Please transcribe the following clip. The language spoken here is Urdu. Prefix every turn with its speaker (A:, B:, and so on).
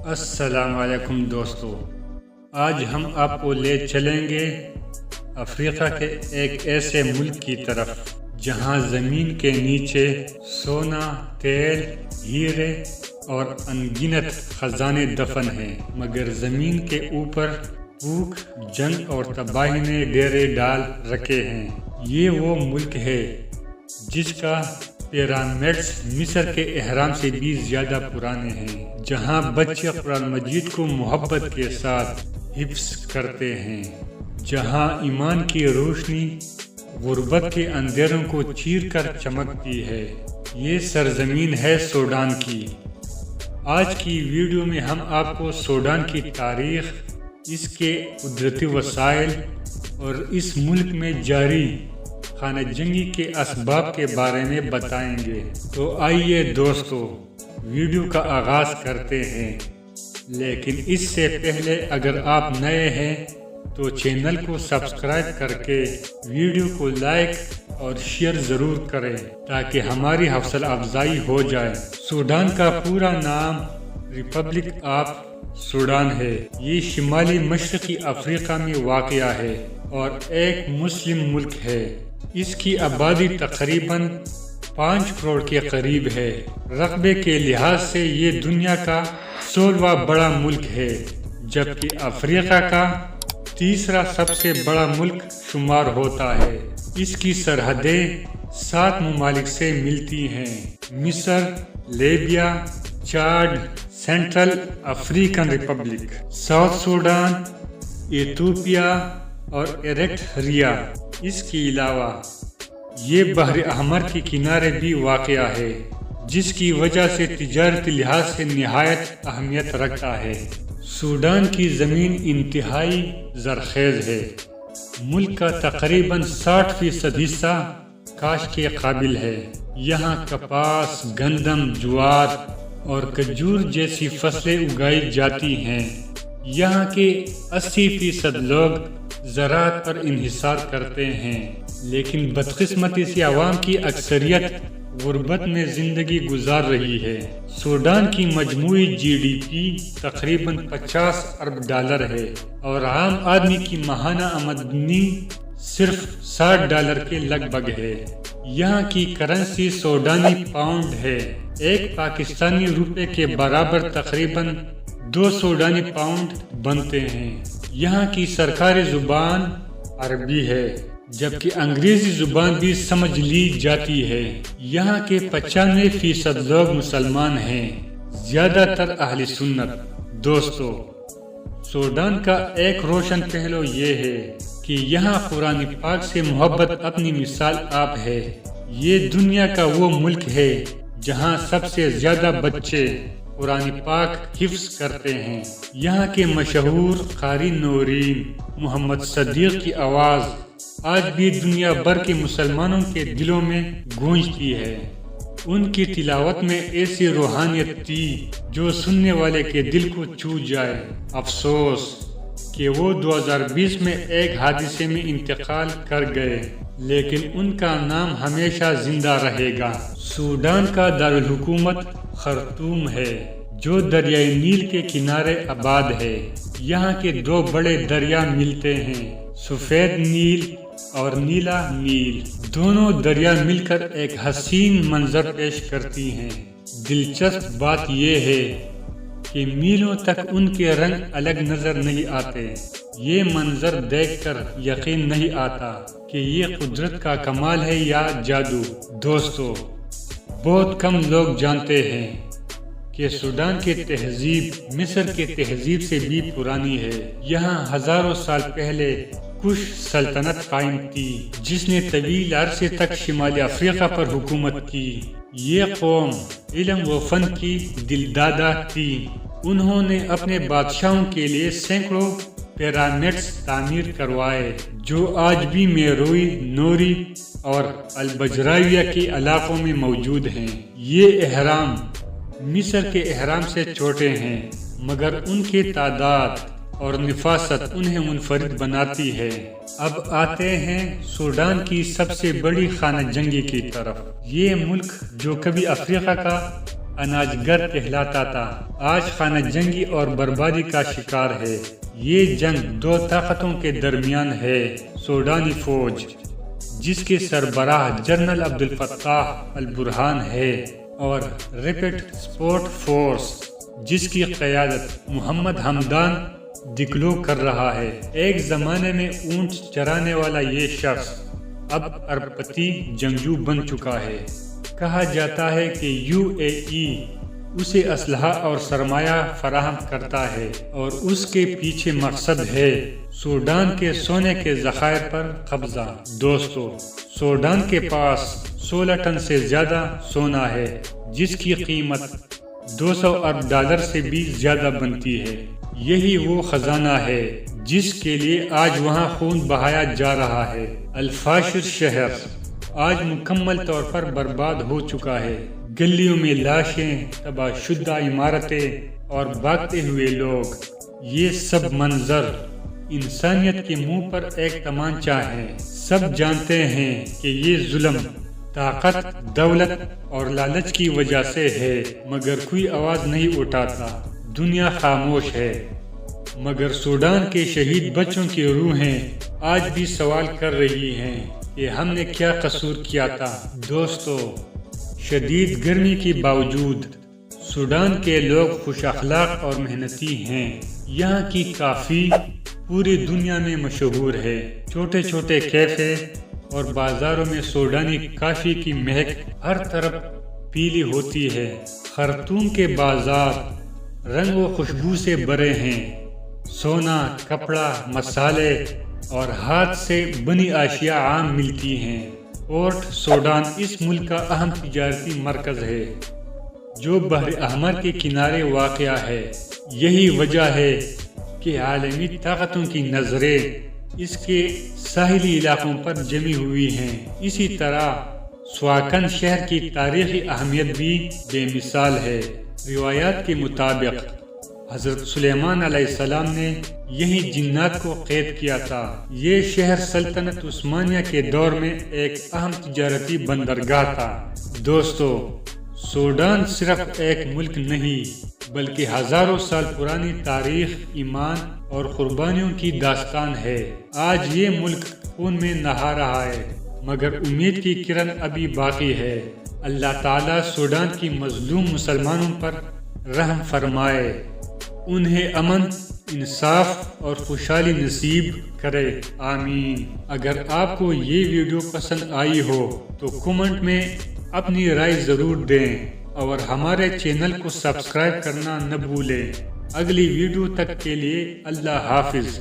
A: السلام علیکم دوستو، آج ہم آپ کو لے چلیں گے افریقہ کے ایک ایسے ملک کی طرف جہاں زمین کے نیچے سونا، تیل، ہیرے اور انگنت خزانے دفن ہیں، مگر زمین کے اوپر بھوک، جنگ اور تباہی نے ڈیرے ڈال رکھے ہیں۔ یہ وہ ملک ہے جس کا پیرامڈز مصر کے اہرام سے بھی زیادہ پرانے ہیں، جہاں بچے قرآن مجید کو محبت کے ساتھ حفظ کرتے ہیں، جہاں ایمان کی روشنی غربت کے اندھیروں کو چیر کر چمکتی ہے۔ یہ سرزمین ہے سوڈان کی۔ آج کی ویڈیو میں ہم آپ کو سوڈان کی تاریخ، اس کے قدرتی وسائل اور اس ملک میں جاری خانہ جنگی کے اسباب کے بارے میں بتائیں گے۔ تو آئیے دوستو، ویڈیو کا آغاز کرتے ہیں، لیکن اس سے پہلے اگر آپ نئے ہیں تو چینل کو سبسکرائب کر کے ویڈیو کو لائک اور شیئر ضرور کریں تاکہ ہماری حوصلہ افزائی ہو جائے۔ سوڈان کا پورا نام ریپبلک آف سوڈان ہے۔ یہ شمالی مشرقی افریقہ میں واقع ہے اور ایک مسلم ملک ہے۔ اس کی آبادی تقریباً 5 کروڑ کے قریب ہے۔ رقبے کے لحاظ سے یہ دنیا کا 16واں بڑا ملک ہے، جبکہ افریقہ کا تیسرا سب سے بڑا ملک شمار ہوتا ہے۔ اس کی سرحدیں 7 ممالک سے ملتی ہیں: مصر، Libya, Chad, central African republic, south Sudan, Ethiopia اور ایریٹریا۔ اس کے علاوہ یہ بحر احمر کے کنارے بھی واقع ہے، جس کی وجہ سے تجارتی لحاظ سے نہایت اہمیت رکھتا ہے۔ سوڈان کی زمین انتہائی زرخیز ہے۔ ملک کا تقریباً 60% حصہ کاشت کے قابل ہے۔ یہاں کپاس، گندم، جوار اور کھجور جیسی فصلیں اگائی جاتی ہیں۔ یہاں کے 80% لوگ زراعت پر انحصار کرتے ہیں، لیکن بدقسمتی سے عوام کی اکثریت غربت میں زندگی گزار رہی ہے۔ سوڈان کی مجموعی GDP تقریباً $50 ارب ہے اور عام آدمی کی ماہانہ آمدنی صرف $60 کے لگ بھگ ہے۔ یہاں کی کرنسی سوڈانی پاؤنڈ ہے۔ ایک پاکستانی روپے کے برابر تقریباً 2 سوڈانی پاؤنڈ بنتے ہیں۔ یہاں کی سرکاری زبان عربی ہے، جبکہ انگریزی زبان بھی سمجھ لی جاتی ہے۔ یہاں کے 95% لوگ مسلمان ہیں، زیادہ تر اہل سنت۔ دوستو، سوڈان کا ایک روشن پہلو یہ ہے کہ یہاں قرآن پاک سے محبت اپنی مثال آپ ہے۔ یہ دنیا کا وہ ملک ہے جہاں سب سے زیادہ بچے قرآن پاک حفظ کرتے ہیں۔ یہاں کے مشہور قاری نورین محمد صدیق کی آواز آج بھی دنیا بھر کے مسلمانوں کے دلوں میں گونجتی ہے۔ ان کی تلاوت میں ایسی روحانیت تھی جو سننے والے کے دل کو چھو جائے۔ افسوس کہ وہ 2020 میں ایک حادثے میں انتقال کر گئے، لیکن ان کا نام ہمیشہ زندہ رہے گا۔ سوڈان کا دارالحکومت خرطوم ہے، جو دریائے نیل کے کنارے آباد ہے۔ یہاں کے 2 بڑے دریا ملتے ہیں، سفید نیل اور نیلا نیل۔ دونوں دریا مل کر ایک حسین منظر پیش کرتی ہیں۔ دلچسپ بات یہ ہے کہ میلوں تک ان کے رنگ الگ نظر نہیں آتے۔ یہ منظر دیکھ کر یقین نہیں آتا کہ یہ قدرت کا کمال ہے یا جادو۔ دوستو، بہت کم لوگ جانتے ہیں کہ سوڈان کی تہذیب مصر کی تہذیب سے بھی پرانی ہے۔ یہاں ہزاروں سال پہلے کش سلطنت قائم تھی، جس نے طویل عرصے تک شمالی افریقہ پر حکومت کی۔ یہ قوم علم و فن کی دلدادہ تھی۔ انہوں نے اپنے بادشاہوں کے لیے سینکڑوں پیرامڈز تعمیر کروائے، جو آج بھی میروئی، نوری اور البجراویہ کے علاقوں میں موجود ہیں۔ یہ اہرام مصر کے اہرام سے چھوٹے ہیں، مگر ان کی تعداد اور نفاست انہیں منفرد بناتی ہے۔ اب آتے ہیں سوڈان کی سب سے بڑی خانہ جنگی کی طرف۔ یہ ملک جو کبھی افریقہ کا اناج گر کہلاتا تھا، آج خانہ جنگی اور بربادی کا شکار ہے۔ یہ جنگ دو طاقتوں کے درمیان ہے، سوڈانی فوج جس کے سربراہ جنرل عبدالفتاح البرہان ہے، اور ریپڈ سپورٹ فورس جس کی قیادت محمد حمدان دگلو کر رہا ہے۔ ایک زمانے میں اونٹ چرانے والا یہ شخص اب اربپتی جنگجو بن چکا ہے۔ کہا جاتا ہے کہ UAE اسے اسلحہ اور سرمایہ فراہم کرتا ہے اور اس کے پیچھے مقصد ہے سوڈان کے سونے کے ذخائر پر قبضہ۔ دوستو، سوڈان کے پاس 16 ٹن سے زیادہ سونا ہے جس کی قیمت $200 ارب سے بھی زیادہ بنتی ہے۔ یہی وہ خزانہ ہے جس کے لیے آج وہاں خون بہایا جا رہا ہے۔ الفاشر شہر آج مکمل طور پر برباد ہو چکا ہے۔ گلیوں میں لاشیں، تباہ شدہ عمارتیں اور بھاگتے ہوئے لوگ، یہ سب منظر انسانیت کے منہ پر ایک تمانچہ ہے۔ سب جانتے ہیں کہ یہ ظلم طاقت، دولت اور لالچ کی وجہ سے ہے، مگر کوئی آواز نہیں اٹھاتا۔ دنیا خاموش ہے، مگر سوڈان کے شہید بچوں کی روحیں آج بھی سوال کر رہی ہیں کہ ہم نے کیا قصور کیا تھا۔ دوستو، شدید گرمی کے باوجود سوڈان کے لوگ خوش اخلاق اور محنتی ہیں۔ یہاں کی کافی پوری دنیا میں مشہور ہے۔ چھوٹے چھوٹے کیفے اور بازاروں میں سوڈانی کافی کی مہک ہر طرف پیلی ہوتی ہے۔ خرطوم کے بازار رنگ و خوشبو سے بھرے ہیں۔ سونا، کپڑا، مسالے اور ہاتھ سے بنی اشیاء عام ملتی ہیں۔ پورٹ سوڈان اس ملک کا اہم تجارتی مرکز ہے جو بحر احمر کے کنارے واقع ہے۔ یہی وجہ ہے کہ عالمی طاقتوں کی نظریں اس کے ساحلی علاقوں پر جمی ہوئی ہیں۔ اسی طرح سواکن شہر کی تاریخی اہمیت بھی بے مثال ہے۔ روایات کے مطابق حضرت سلیمان علیہ السلام نے یہی جنات کو قید کیا تھا۔ یہ شہر سلطنت عثمانیہ کے دور میں ایک اہم تجارتی بندرگاہ تھا۔ دوستو، سوڈان صرف ایک ملک نہیں بلکہ ہزاروں سال پرانی تاریخ، ایمان اور قربانیوں کی داستان ہے۔ آج یہ ملک خون میں نہا رہا ہے، مگر امید کی کرن ابھی باقی ہے۔ اللہ تعالیٰ سوڈان کی مظلوم مسلمانوں پر رحم فرمائے، انہیں امن، انصاف اور خوشحالی نصیب کرے، آمین۔ اگر آپ کو یہ ویڈیو پسند آئی ہو تو کمنٹ میں اپنی رائے ضرور دیں اور ہمارے چینل کو سبسکرائب کرنا نہ بھولیں۔ اگلی ویڈیو تک کے لیے اللہ حافظ۔